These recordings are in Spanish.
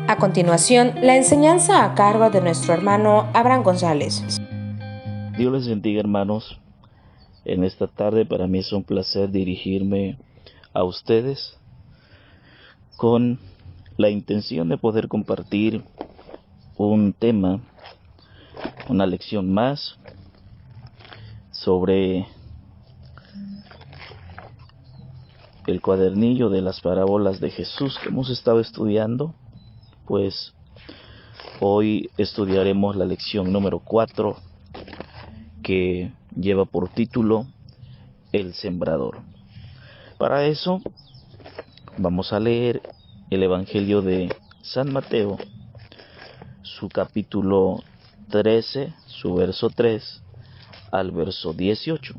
A continuación, la enseñanza a cargo de nuestro hermano Abraham González. Dios les bendiga, hermanos. En esta tarde para mí es un placer dirigirme a ustedes con la intención de poder compartir un tema, una lección más sobre el cuadernillo de las parábolas de Jesús que hemos estado estudiando. Pues hoy estudiaremos la lección número 4, que lleva por título El Sembrador. Para eso vamos a leer el Evangelio de San Mateo, su capítulo 13, su verso 3 al verso 18.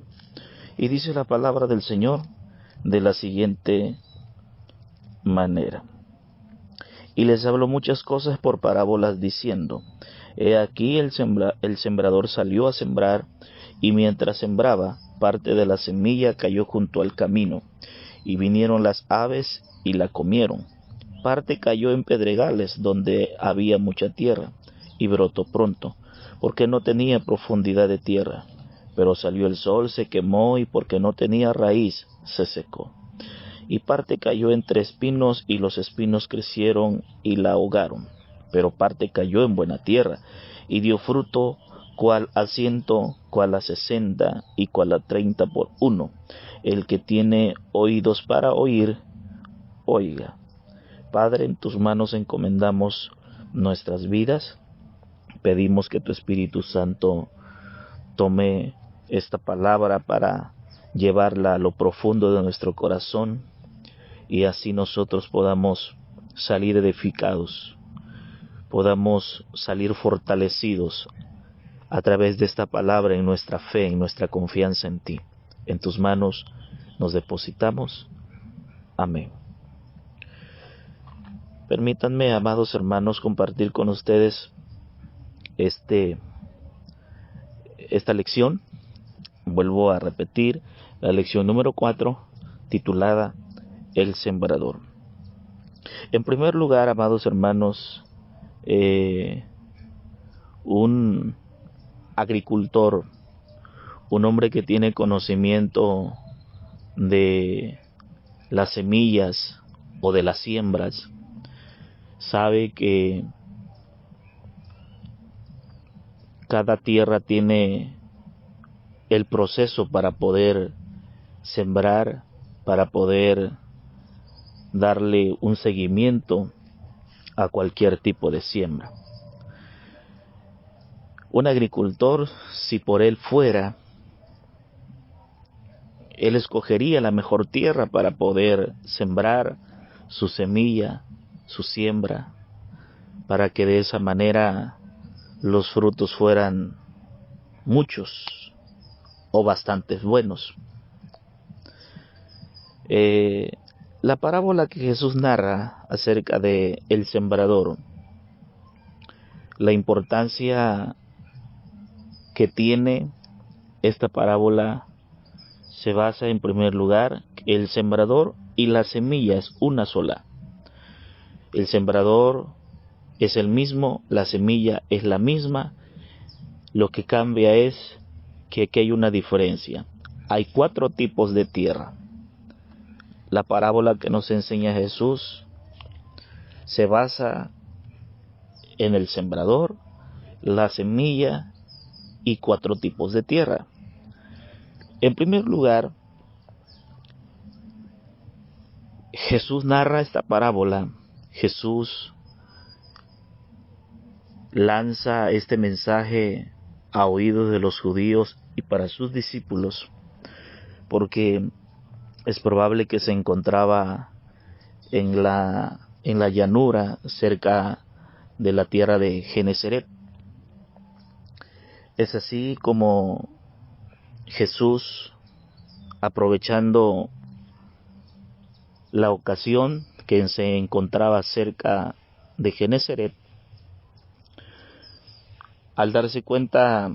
Y dice la palabra del Señor de la siguiente manera: Y les habló muchas cosas por parábolas, diciendo: He aquí el sembrador salió a sembrar, y mientras sembraba, parte de la semilla cayó junto al camino, y vinieron las aves y la comieron. Parte cayó en pedregales, donde había mucha tierra, y brotó pronto, porque no tenía profundidad de tierra. Pero salió el sol, se quemó, y porque no tenía raíz, se secó. Y parte cayó entre espinos, y los espinos crecieron y la ahogaron. Pero parte cayó en buena tierra, y dio fruto, cual a 100, cual a 60, y cual a 30 por uno. El que tiene oídos para oír, oiga. Padre, en tus manos encomendamos nuestras vidas. Pedimos que tu Espíritu Santo tome esta palabra para llevarla a lo profundo de nuestro corazón, y así nosotros podamos salir edificados, podamos salir fortalecidos a través de esta palabra en nuestra fe, en nuestra confianza en ti. En tus manos nos depositamos. Amén. Permítanme, amados hermanos, compartir con ustedes esta lección. Vuelvo a repetir, la lección número 4, titulada El Sembrador. En primer lugar, amados hermanos, un agricultor, un hombre que tiene conocimiento de las semillas o de las siembras, sabe que cada tierra tiene el proceso para poder sembrar, para poder darle un seguimiento a cualquier tipo de siembra. Un agricultor, si por él fuera, él escogería la mejor tierra para poder sembrar su semilla, su siembra, para que de esa manera los frutos fueran muchos o bastantes buenos. La parábola que Jesús narra acerca de el sembrador, la importancia que tiene esta parábola se basa en primer lugar que el sembrador y la semilla es una sola. El sembrador es el mismo, la semilla es la misma. Lo que cambia es que aquí hay una diferencia. Hay 4 tipos de tierra. La parábola que nos enseña Jesús se basa en el sembrador, la semilla y 4 tipos de tierra. En primer lugar, Jesús narra esta parábola. Jesús lanza este mensaje a oídos de los judíos y para sus discípulos, porque es probable que se encontraba en la llanura cerca de la tierra de Genesaret. Es así como Jesús, aprovechando la ocasión que se encontraba cerca de Genesaret, al darse cuenta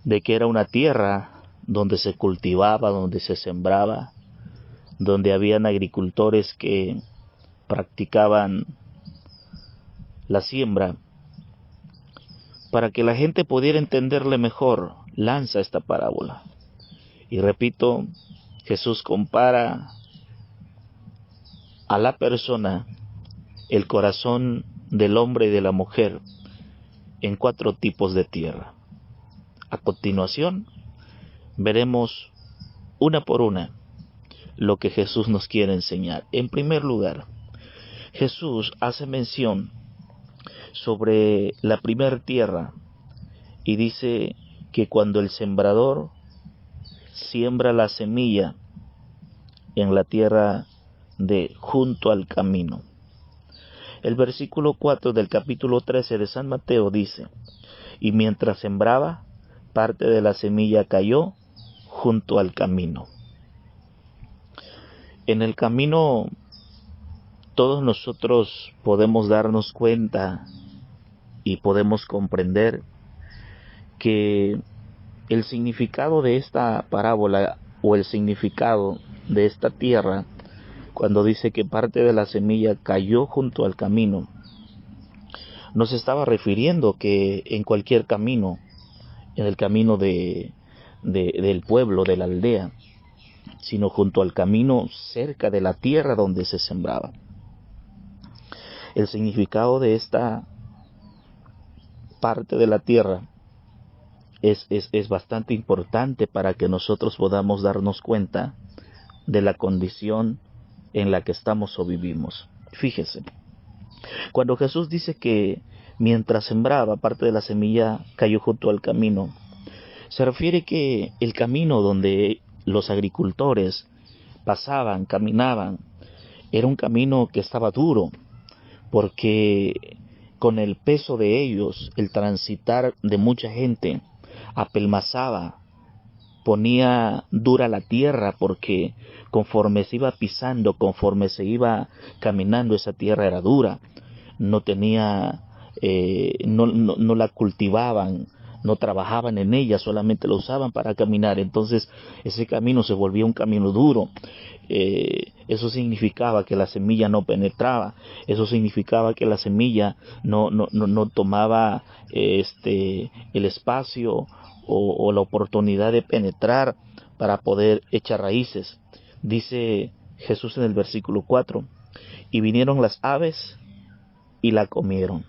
de que era una tierra donde se cultivaba, donde se sembraba, donde habían agricultores que practicaban la siembra, para que la gente pudiera entenderle mejor, lanza esta parábola. Y repito, Jesús compara a la persona, el corazón del hombre y de la mujer, en 4 tipos de tierra. A continuación, veremos una por una lo que Jesús nos quiere enseñar. En primer lugar, Jesús hace mención sobre la primera tierra y dice que cuando el sembrador siembra la semilla en la tierra de junto al camino. El versículo 4 del capítulo 13 de San Mateo dice: y mientras sembraba, parte de la semilla cayó junto al camino. En el camino todos nosotros podemos darnos cuenta y podemos comprender que el significado de esta parábola o el significado de esta tierra, cuando dice que parte de la semilla cayó junto al camino, nos estaba refiriendo que en cualquier camino, en el camino del pueblo, de la aldea, sino junto al camino cerca de la tierra donde se sembraba. El significado de esta parte de la tierra es bastante importante para que nosotros podamos darnos cuenta de la condición en la que estamos o vivimos. Fíjese, cuando Jesús dice que mientras sembraba, parte de la semilla cayó junto al camino, se refiere que el camino donde los agricultores pasaban, caminaban, era un camino que estaba duro, porque con el peso de ellos, el transitar de mucha gente, apelmazaba, ponía dura la tierra, porque conforme se iba pisando, conforme se iba caminando, esa tierra era dura, no tenía, no la cultivaban, no trabajaban en ella, solamente la usaban para caminar. Entonces ese camino se volvía un camino duro. Eso significaba que la semilla no penetraba, eso significaba que la semilla no tomaba el espacio o la oportunidad de penetrar para poder echar raíces. Dice Jesús en el versículo 4, y vinieron las aves y la comieron.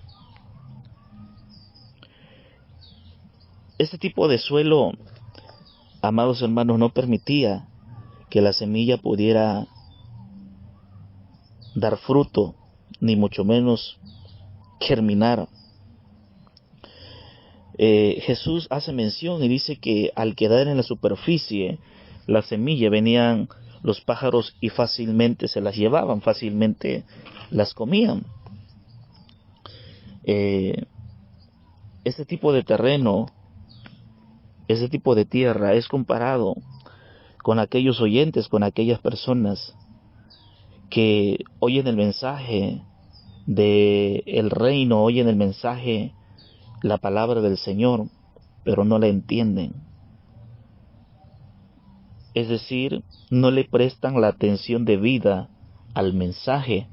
Este tipo de suelo, amados hermanos, no permitía que la semilla pudiera dar fruto, ni mucho menos germinar. Jesús hace mención y dice que al quedar en la superficie la semilla, venían los pájaros y fácilmente se las llevaban, fácilmente las comían. Este tipo de terreno, este tipo de tierra es comparado con aquellos oyentes, con aquellas personas que oyen el mensaje del reino, oyen el mensaje, la palabra del Señor, pero no la entienden. Es decir, no le prestan la atención debida al mensaje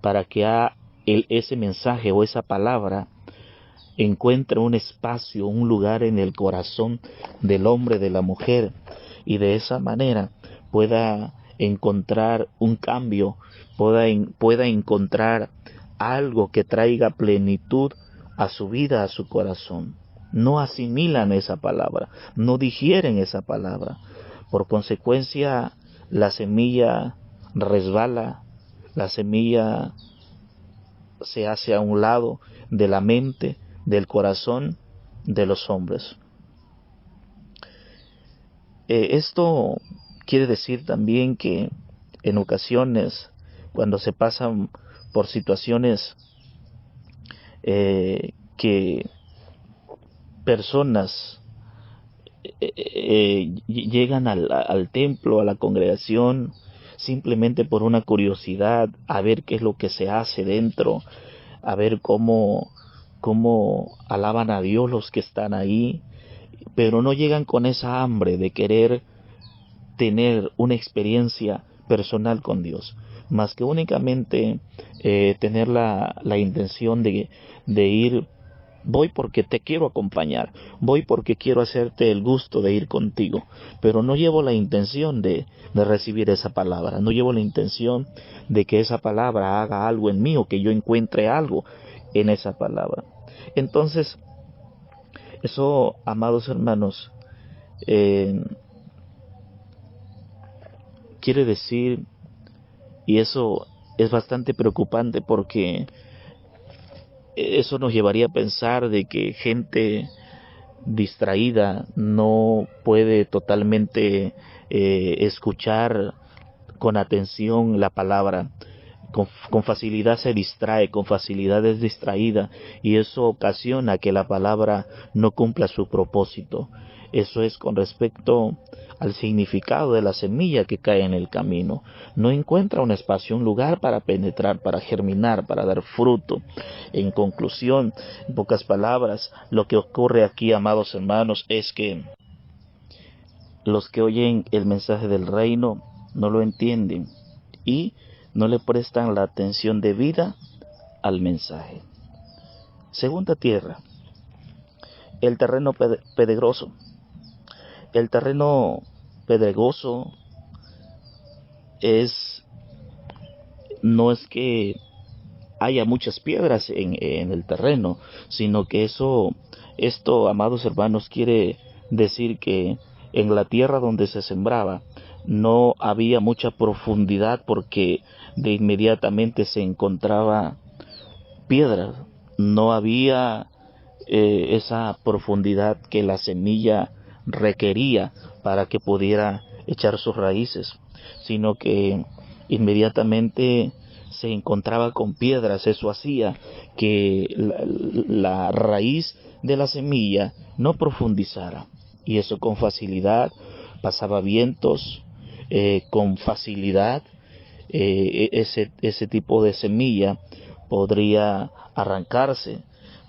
para que ese mensaje o esa palabra encuentre un espacio, un lugar en el corazón del hombre, de la mujer, y de esa manera pueda encontrar un cambio, pueda encontrar algo que traiga plenitud a su vida, a su corazón. No asimilan esa palabra, no digieren esa palabra. Por consecuencia, la semilla resbala, la semilla se hace a un lado de la mente, del corazón de los hombres. Esto quiere decir también que en ocasiones, cuando se pasan por situaciones que personas llegan al templo, a la congregación, simplemente por una curiosidad, a ver qué es lo que se hace dentro, a ver cómo alaban a Dios los que están ahí, pero no llegan con esa hambre de querer tener una experiencia personal con Dios. más que únicamente tener la intención de ir. Voy porque te quiero acompañar, voy porque quiero hacerte el gusto de ir contigo, pero no llevo la intención de recibir esa palabra, no llevo la intención de que esa palabra haga algo en mí o que yo encuentre algo en esa palabra. Entonces, eso, amados hermanos, quiere decir, y eso es bastante preocupante porque eso nos llevaría a pensar de que gente distraída no puede totalmente escuchar con atención la palabra. Con facilidad se distrae, con facilidad es distraída, y eso ocasiona que la palabra no cumpla su propósito. Eso es con respecto al significado de la semilla que cae en el camino. No encuentra un espacio, un lugar para penetrar, para germinar, para dar fruto. En conclusión, en pocas palabras, lo que ocurre aquí, amados hermanos, es que los que oyen el mensaje del reino no lo entienden y no le prestan la atención debida al mensaje. Segunda tierra, el terreno pedregoso. El terreno pedregoso no es que haya muchas piedras en el terreno, sino que esto, amados hermanos, quiere decir que en la tierra donde se sembraba no había mucha profundidad, porque de inmediatamente se encontraba piedras, no había esa profundidad que la semilla requería para que pudiera echar sus raíces, sino que inmediatamente se encontraba con piedras. Eso hacía que la raíz de la semilla no profundizara, y eso con facilidad pasaba vientos, con facilidad ese tipo de semilla podría arrancarse,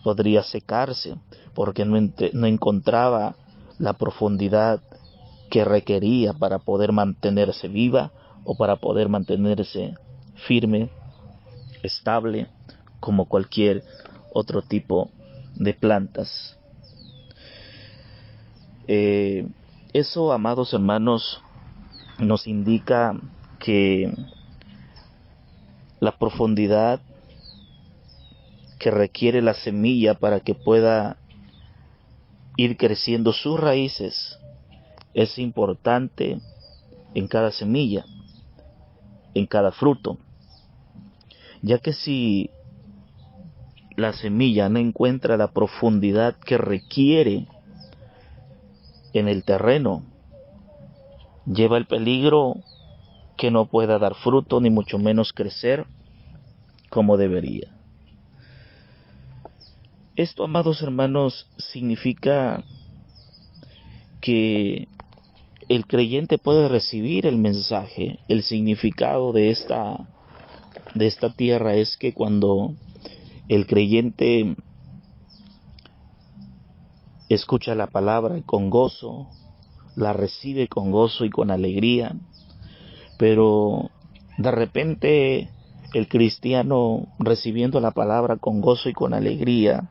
podría secarse, porque no encontraba la profundidad que requería para poder mantenerse viva o para poder mantenerse firme, estable, como cualquier otro tipo de plantas. Eso, amados hermanos, nos indica que la profundidad que requiere la semilla para que pueda ir creciendo sus raíces es importante en cada semilla, en cada fruto, ya que si la semilla no encuentra la profundidad que requiere en el terreno, lleva el peligro que no pueda dar fruto, ni mucho menos crecer como debería. Esto, amados hermanos, significa que el creyente puede recibir el mensaje. El significado de esta tierra es que cuando el creyente escucha la palabra con gozo, la recibe con gozo y con alegría, pero de repente el cristiano, recibiendo la palabra con gozo y con alegría,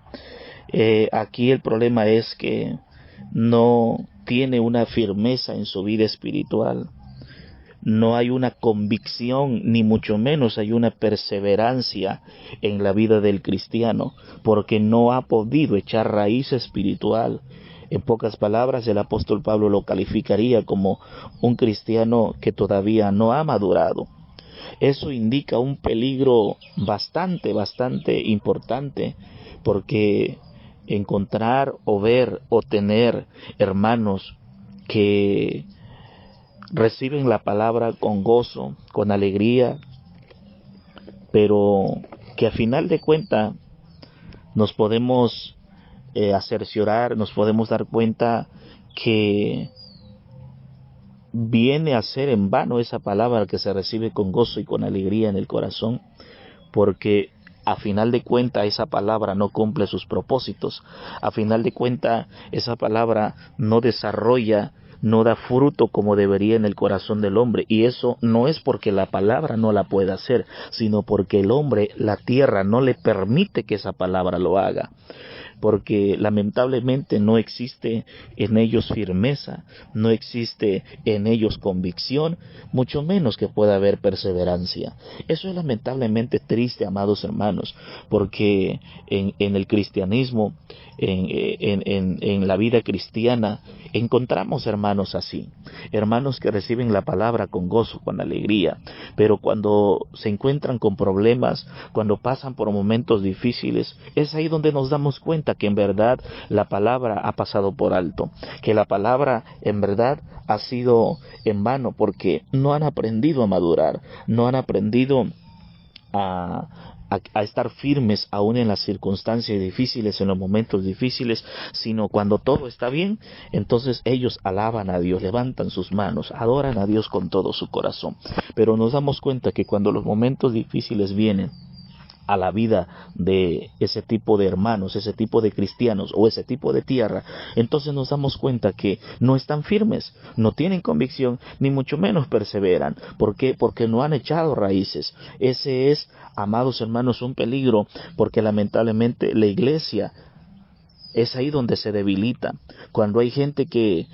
aquí el problema es que no tiene una firmeza en su vida espiritual, no hay una convicción, ni mucho menos hay una perseverancia en la vida del cristiano, porque no ha podido echar raíz espiritual. En pocas palabras, el apóstol Pablo lo calificaría como un cristiano que todavía no ha madurado. Eso indica un peligro bastante importante, porque encontrar o ver o tener hermanos que reciben la palabra con gozo, con alegría, pero que a final de cuentas nos podemos cerciorar, nos podemos dar cuenta que viene a ser en vano esa palabra que se recibe con gozo y con alegría en el corazón, porque a final de cuentas esa palabra no cumple sus propósitos. A final de cuentas esa palabra no desarrolla no da fruto como debería en el corazón del hombre. Y eso no es porque la palabra no la pueda hacer, sino porque el hombre, la tierra, no le permite que esa palabra lo haga. Porque lamentablemente no existe en ellos firmeza, no existe en ellos convicción, mucho menos que pueda haber perseverancia. Eso es lamentablemente triste, amados hermanos, porque en el cristianismo, en la vida cristiana, encontramos hermanos así, hermanos que reciben la palabra con gozo, con alegría, pero cuando se encuentran con problemas, cuando pasan por momentos difíciles, es ahí donde nos damos cuenta que en verdad la palabra ha pasado por alto, que la palabra en verdad ha sido en vano, porque no han aprendido a madurar, no han aprendido a estar firmes aún en las circunstancias difíciles, en los momentos difíciles, sino cuando todo está bien, entonces ellos alaban a Dios, levantan sus manos, adoran a Dios con todo su corazón. Pero nos damos cuenta que cuando los momentos difíciles vienen a la vida de ese tipo de hermanos, ese tipo de cristianos o ese tipo de tierra, entonces nos damos cuenta que no están firmes, no tienen convicción, ni mucho menos perseveran. ¿Por qué? Porque no han echado raíces. Ese es, amados hermanos, un peligro, porque lamentablemente la iglesia es ahí donde se debilita. Cuando hay gente que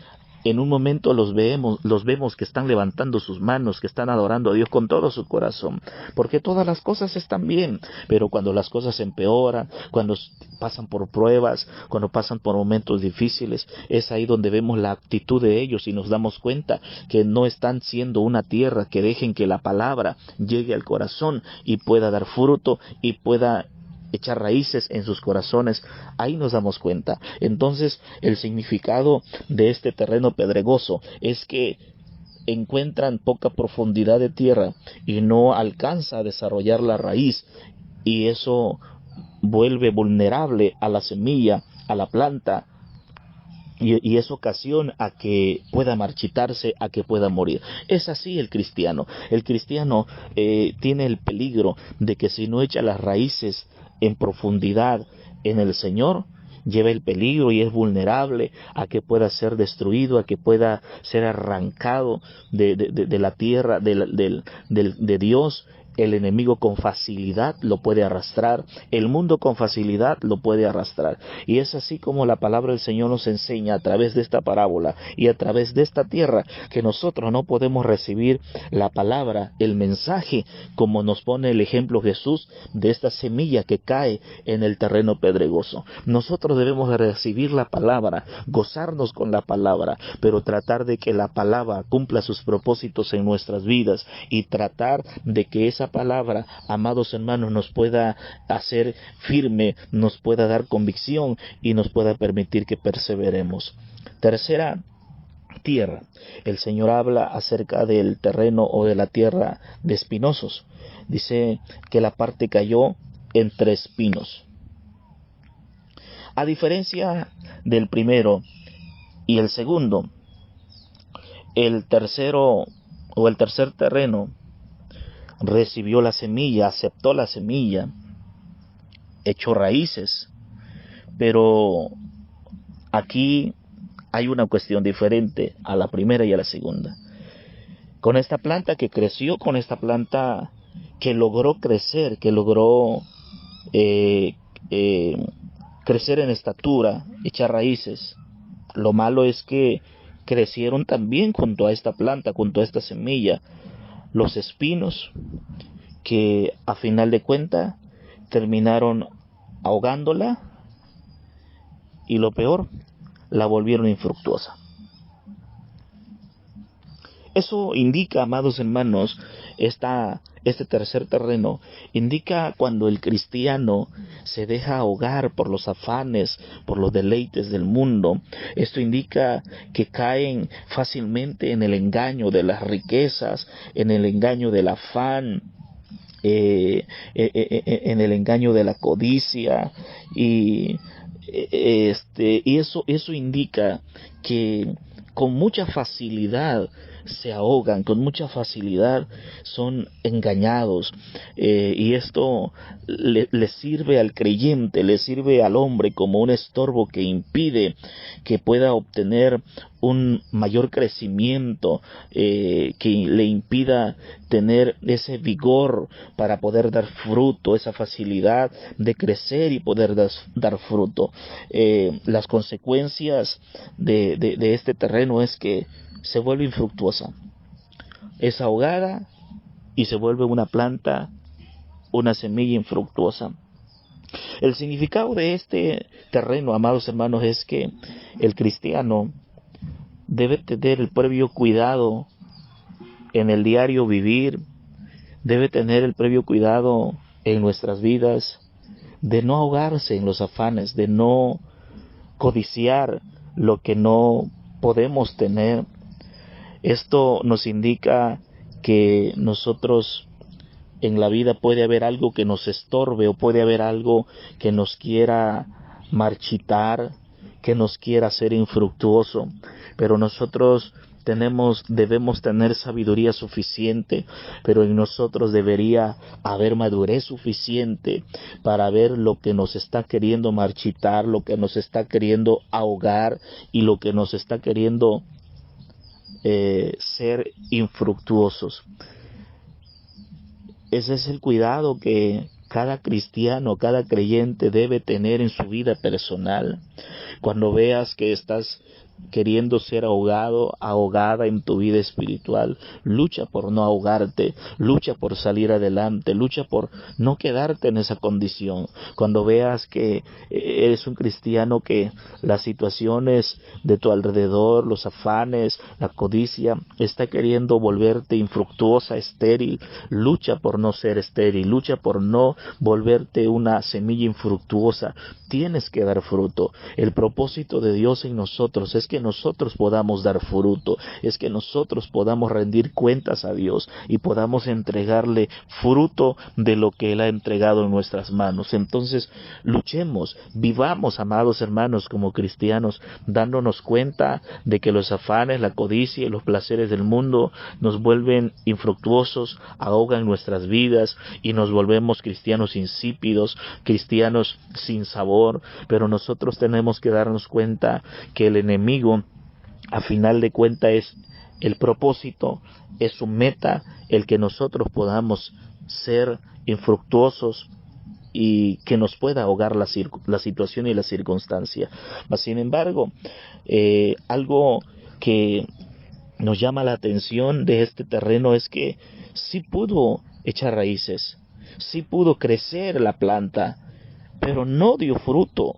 en un momento los vemos que están levantando sus manos, que están adorando a Dios con todo su corazón, porque todas las cosas están bien, pero cuando las cosas empeoran, cuando pasan por pruebas, cuando pasan por momentos difíciles, es ahí donde vemos la actitud de ellos y nos damos cuenta que no están siendo una tierra que dejen que la palabra llegue al corazón y pueda dar fruto y pueda echar raíces en sus corazones. Ahí nos damos cuenta. Entonces, el significado de este terreno pedregoso es que encuentran poca profundidad de tierra y no alcanza a desarrollar la raíz, y eso vuelve vulnerable a la semilla, a la planta, y es ocasión a que pueda marchitarse, a que pueda morir. Es así el cristiano. El cristiano tiene el peligro de que si no echa las raíces en profundidad en el Señor, lleva el peligro y es vulnerable a que pueda ser destruido, a que pueda ser arrancado de la tierra, de Dios. El enemigo con facilidad lo puede arrastrar, el mundo con facilidad lo puede arrastrar. Y es así como la palabra del Señor nos enseña a través de esta parábola y a través de esta tierra, que nosotros no podemos recibir la palabra, el mensaje, como nos pone el ejemplo Jesús de esta semilla que cae en el terreno pedregoso. Nosotros debemos de recibir la palabra, gozarnos con la palabra, pero tratar de que la palabra cumpla sus propósitos en nuestras vidas y tratar de que esa palabra, amados hermanos, nos pueda hacer firme, nos pueda dar convicción y nos pueda permitir que perseveremos. Tercera tierra. El Señor habla acerca del terreno o de la tierra de espinosos. Dice que la parte cayó entre espinos. A diferencia del primero y el segundo, el tercero o el tercer terreno recibió la semilla, aceptó la semilla, echó raíces, pero aquí hay una cuestión diferente a la primera y a la segunda. Con esta planta que creció, con esta planta que logró crecer, que logró crecer en estatura, echar raíces, lo malo es que crecieron también junto a esta planta, junto a esta semilla, los espinos, que a final de cuentas terminaron ahogándola y lo peor, la volvieron infructuosa. Eso indica, amados hermanos, este tercer terreno, indica cuando el cristiano se deja ahogar por los afanes, por los deleites del mundo. Esto indica que caen fácilmente en el engaño de las riquezas, en el engaño del afán, en el engaño de la codicia, y eso indica que con mucha facilidad se ahogan con mucha facilidad, son engañados, y esto le sirve al creyente, le sirve al hombre como un estorbo que impide que pueda obtener un mayor crecimiento, que le impida tener ese vigor para poder dar fruto, esa facilidad de crecer y poder dar fruto. Las consecuencias de este terreno es que se vuelve infructuosa, es ahogada y se vuelve una planta, una semilla infructuosa. El significado de este terreno, amados hermanos, es que el cristiano debe tener el previo cuidado en el diario vivir, debe tener el previo cuidado en nuestras vidas de no ahogarse en los afanes, de no codiciar lo que no podemos tener. Esto nos indica que nosotros en la vida puede haber algo que nos estorbe, o puede haber algo que nos quiera marchitar, que nos quiera hacer infructuoso, pero nosotros debemos tener sabiduría suficiente, pero en nosotros debería haber madurez suficiente para ver lo que nos está queriendo marchitar, lo que nos está queriendo ahogar y lo que nos está queriendo ser infructuosos. Ese es el cuidado que cada cristiano, cada creyente debe tener en su vida personal. Cuando veas que estás queriendo ser ahogado, ahogada en tu vida espiritual, lucha por no ahogarte, lucha por salir adelante, lucha por no quedarte en esa condición. Cuando veas que eres un cristiano, que las situaciones de tu alrededor, los afanes, la codicia, está queriendo volverte infructuosa, estéril, lucha por no ser estéril, lucha por no volverte una semilla infructuosa. Tienes que dar fruto. El propósito de Dios en nosotros es que nosotros podamos dar fruto, es que nosotros podamos rendir cuentas a Dios y podamos entregarle fruto de lo que Él ha entregado en nuestras manos. Entonces, luchemos, vivamos, amados hermanos, como cristianos, dándonos cuenta de que los afanes, la codicia y los placeres del mundo nos vuelven infructuosos, ahogan nuestras vidas y nos volvemos cristianos insípidos, cristianos sin sabor. Pero nosotros tenemos que darnos cuenta que el enemigo, a final de cuentas, es el propósito, es su meta, el que nosotros podamos ser infructuosos y que nos pueda ahogar la situación y la circunstancia. Mas, sin embargo, algo que nos llama la atención de este terreno es que sí pudo echar raíces, sí pudo crecer la planta, pero no dio fruto.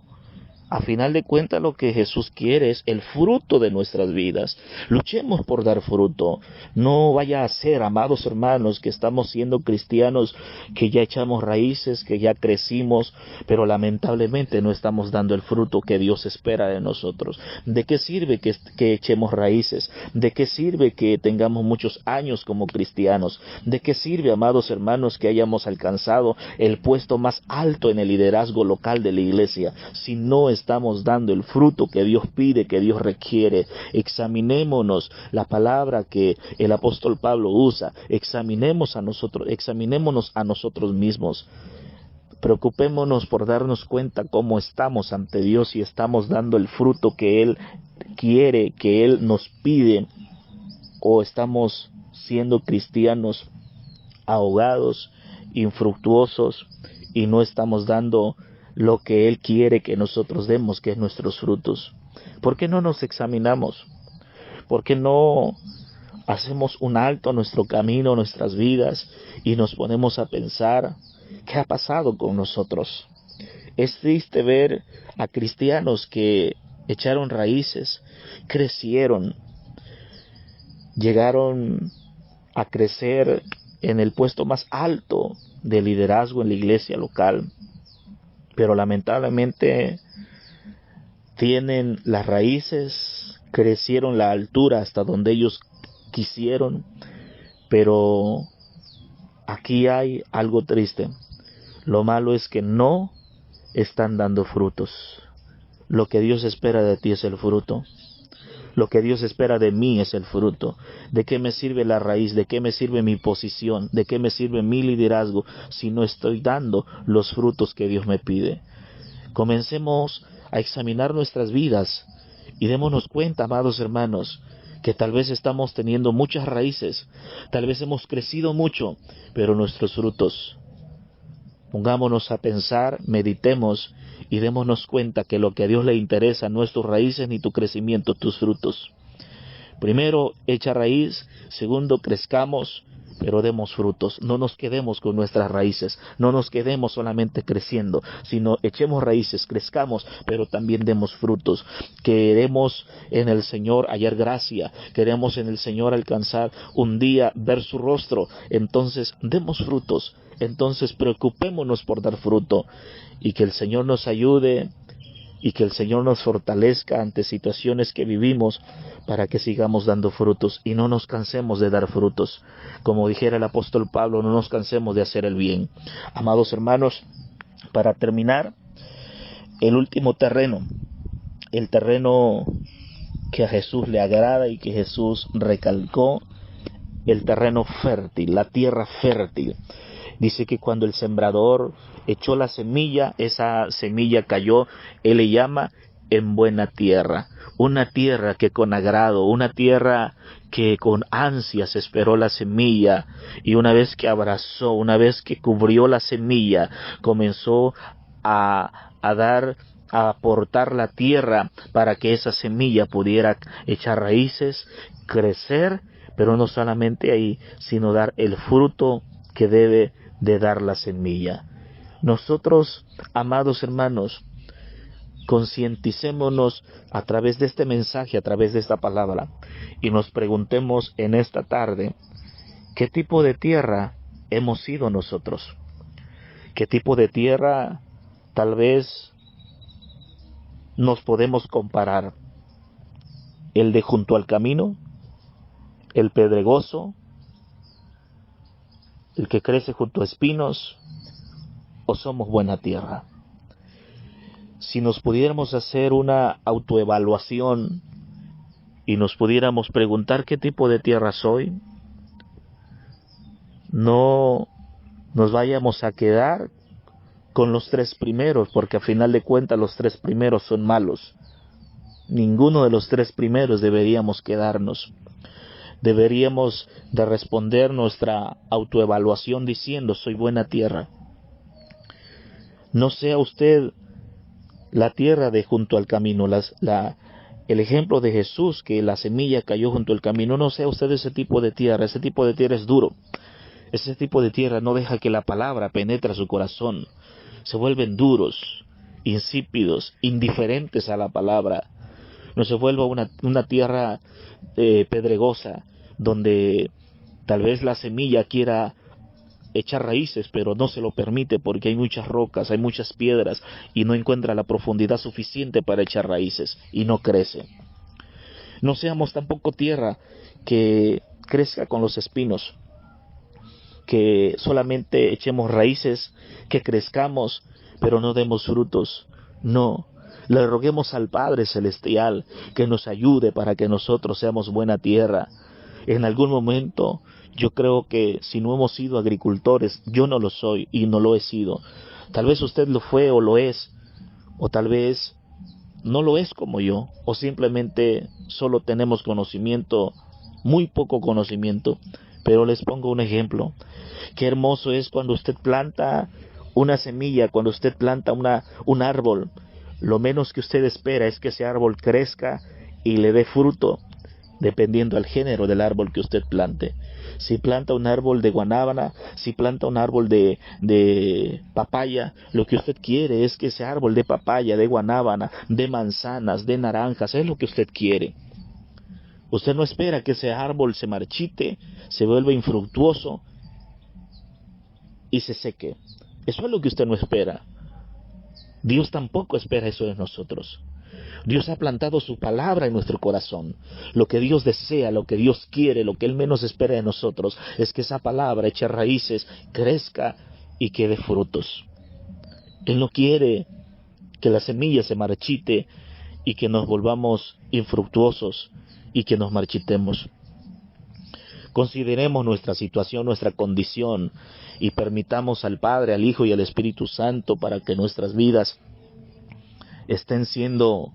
A final de cuentas, lo que Jesús quiere es el fruto de nuestras vidas. Luchemos por dar fruto. No vaya a ser, amados hermanos, que estamos siendo cristianos, que ya echamos raíces, que ya crecimos, pero lamentablemente no estamos dando el fruto que Dios espera de nosotros. ¿De qué sirve que echemos raíces? ¿De qué sirve que tengamos muchos años como cristianos? ¿De qué sirve, amados hermanos, que hayamos alcanzado el puesto más alto en el liderazgo local de la iglesia, si no estamos dando el fruto que Dios pide, que Dios requiere? Examinémonos, la palabra que el apóstol Pablo usa, examinémonos a nosotros mismos. Preocupémonos por darnos cuenta cómo estamos ante Dios, y estamos dando el fruto que Él quiere, que Él nos pide, o estamos siendo cristianos ahogados, infructuosos, y no estamos dando lo que Él quiere que nosotros demos, que es nuestros frutos. ¿Por qué no nos examinamos? ¿Por qué no hacemos un alto a nuestro camino, a nuestras vidas, y nos ponemos a pensar qué ha pasado con nosotros? Es triste ver a cristianos que echaron raíces, crecieron, llegaron a crecer en el puesto más alto de liderazgo en la iglesia local, pero lamentablemente tienen las raíces, crecieron la altura hasta donde ellos quisieron, pero aquí hay algo triste. Lo malo es que no están dando frutos. Lo que Dios espera de ti es el fruto. Lo que Dios espera de mí es el fruto. ¿De qué me sirve la raíz? ¿De qué me sirve mi posición? ¿De qué me sirve mi liderazgo si no estoy dando los frutos que Dios me pide? Comencemos a examinar nuestras vidas y démonos cuenta, amados hermanos, que tal vez estamos teniendo muchas raíces, tal vez hemos crecido mucho, pero nuestros frutos. Pongámonos a pensar, meditemos y démonos cuenta que lo que a Dios le interesa no es tus raíces ni tu crecimiento, tus frutos. Primero, echa raíz. Segundo, crezcamos, pero demos frutos. No nos quedemos con nuestras raíces, no nos quedemos solamente creciendo, sino echemos raíces, crezcamos, pero también demos frutos. Queremos en el Señor hallar gracia, queremos en el Señor alcanzar un día, ver su rostro. Entonces, demos frutos. Entonces, preocupémonos por dar fruto y que el Señor nos ayude y que el Señor nos fortalezca ante situaciones que vivimos para que sigamos dando frutos y no nos cansemos de dar frutos. Como dijera el apóstol Pablo, no nos cansemos de hacer el bien. Amados hermanos, para terminar, el último terreno, el terreno que a Jesús le agrada y que Jesús recalcó, el terreno fértil, la tierra fértil. Dice que cuando el sembrador echó la semilla, esa semilla cayó, él le llama en buena tierra. Una tierra que con agrado, una tierra que con ansias esperó la semilla y una vez que abrazó, una vez que cubrió la semilla, comenzó a aportar la tierra para que esa semilla pudiera echar raíces, crecer, pero no solamente ahí, sino dar el fruto que debe de dar la semilla. Nosotros, amados hermanos, concienticémonos a través de este mensaje, a través de esta palabra, y nos preguntemos en esta tarde, ¿qué tipo de tierra hemos sido nosotros? ¿Qué tipo de tierra tal vez nos podemos comparar? ¿El de junto al camino? ¿El pedregoso? ¿El que crece junto a espinos? ¿O somos buena tierra? Si nos pudiéramos hacer una autoevaluación y nos pudiéramos preguntar qué tipo de tierra soy, no nos vayamos a quedar con los tres primeros, porque a final de cuentas los tres primeros son malos. Ninguno de los tres primeros deberíamos quedarnos. Deberíamos de responder nuestra autoevaluación diciendo, soy buena tierra. No sea usted la tierra de junto al camino, el ejemplo de Jesús, que la semilla cayó junto al camino, no sea usted ese tipo de tierra. Ese tipo de tierra es duro. Ese tipo de tierra no deja que la palabra penetre a su corazón. Se vuelven duros, insípidos, indiferentes a la palabra. No se vuelva una tierra pedregosa, donde tal vez la semilla quiera echar raíces, pero no se lo permite porque hay muchas rocas, hay muchas piedras y no encuentra la profundidad suficiente para echar raíces y no crece. No seamos tampoco tierra que crezca con los espinos, que solamente echemos raíces, que crezcamos, pero no demos frutos. No, le roguemos al Padre Celestial que nos ayude para que nosotros seamos buena tierra. En algún momento, yo creo que si no hemos sido agricultores, yo no lo soy y no lo he sido. Tal vez usted lo fue o lo es, o tal vez no lo es como yo, o simplemente solo tenemos conocimiento, muy poco conocimiento. Pero les pongo un ejemplo. Qué hermoso es cuando usted planta una semilla, cuando usted planta un árbol. Lo menos que usted espera es que ese árbol crezca y le dé fruto, dependiendo del género del árbol que usted plante. Si planta un árbol de guanábana, si planta un árbol de papaya, lo que usted quiere es que ese árbol de papaya, de guanábana, de manzanas, de naranjas, es lo que usted quiere. Usted no espera que ese árbol se marchite, se vuelva infructuoso y se seque. Eso es lo que usted no espera. Dios tampoco espera eso de nosotros. Dios ha plantado su palabra en nuestro corazón. Lo que Dios desea, lo que Dios quiere, lo que Él menos espera de nosotros es que esa palabra eche raíces, crezca y que dé frutos. Él no quiere que la semilla se marchite y que nos volvamos infructuosos y que nos marchitemos. Consideremos nuestra situación, nuestra condición, y permitamos al Padre, al Hijo y al Espíritu Santo para que nuestras vidas estén siendo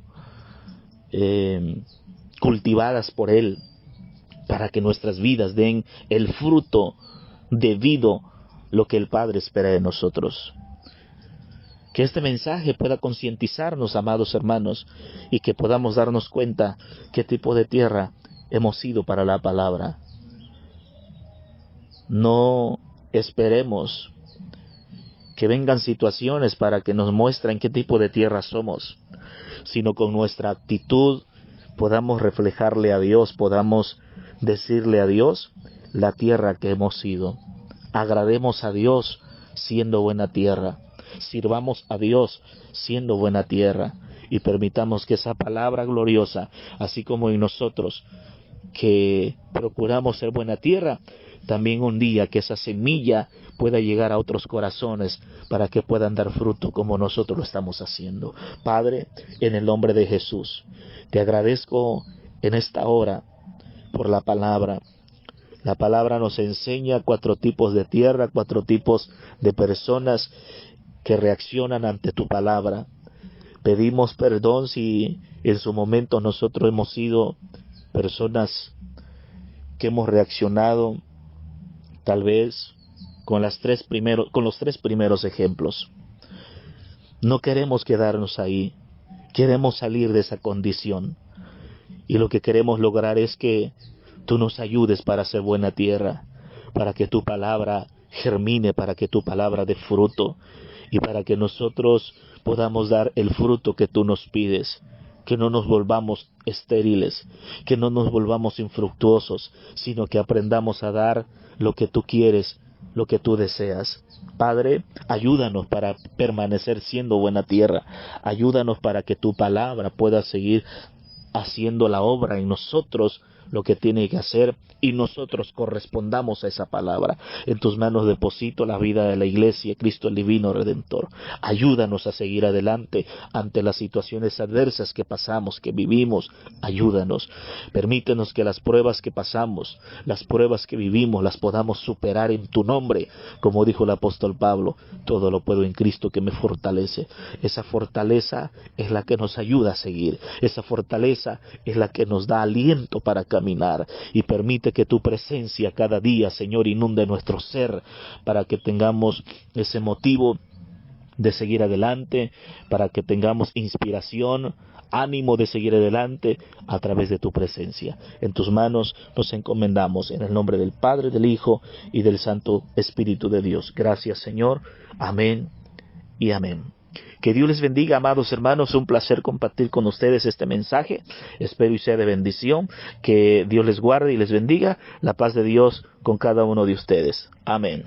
cultivadas por Él, para que nuestras vidas den el fruto debido lo que el Padre espera de nosotros. Que este mensaje pueda concientizarnos, amados hermanos, y que podamos darnos cuenta qué tipo de tierra hemos sido para la palabra. No esperemos que vengan situaciones para que nos muestren qué tipo de tierra somos, sino con nuestra actitud podamos reflejarle a Dios, podamos decirle a Dios la tierra que hemos sido. Agrademos a Dios siendo buena tierra, sirvamos a Dios siendo buena tierra, y permitamos que esa palabra gloriosa, así como en nosotros que procuramos ser buena tierra, también un día que esa semilla pueda llegar a otros corazones para que puedan dar fruto como nosotros lo estamos haciendo. Padre, en el nombre de Jesús, te agradezco en esta hora por la palabra. La palabra nos enseña 4 tipos de tierra, 4 tipos de personas que reaccionan ante tu palabra. Pedimos perdón si en su momento nosotros hemos sido personas que hemos reaccionado tal vez con los 3 primeros ejemplos. No queremos quedarnos ahí, queremos salir de esa condición, y lo que queremos lograr es que tú nos ayudes para ser buena tierra, para que tu palabra germine, para que tu palabra dé fruto, y para que nosotros podamos dar el fruto que tú nos pides. Que no nos volvamos estériles, que no nos volvamos infructuosos, sino que aprendamos a dar lo que tú quieres, lo que tú deseas. Padre, ayúdanos para permanecer siendo buena tierra. Ayúdanos para que tu palabra pueda seguir haciendo la obra en nosotros, lo que tiene que hacer, y nosotros correspondamos a esa palabra. En tus manos deposito la vida de la iglesia, Cristo el Divino Redentor. Ayúdanos a seguir adelante ante las situaciones adversas que pasamos, que vivimos. Ayúdanos. Permítenos que las pruebas que pasamos, las pruebas que vivimos, las podamos superar en tu nombre. Como dijo el apóstol Pablo, todo lo puedo en Cristo que me fortalece. Esa fortaleza es la que nos ayuda a seguir. Esa fortaleza es la que nos da aliento para caminar, y permite que tu presencia cada día, Señor, inunde nuestro ser para que tengamos ese motivo de seguir adelante, para que tengamos inspiración, ánimo de seguir adelante a través de tu presencia. En tus manos nos encomendamos, en el nombre del Padre, del Hijo y del Santo Espíritu de Dios. Gracias, Señor. Amén y amén. Que Dios les bendiga, amados hermanos. Un placer compartir con ustedes este mensaje. Espero y sea de bendición. Que Dios les guarde y les bendiga. La paz de Dios con cada uno de ustedes. Amén.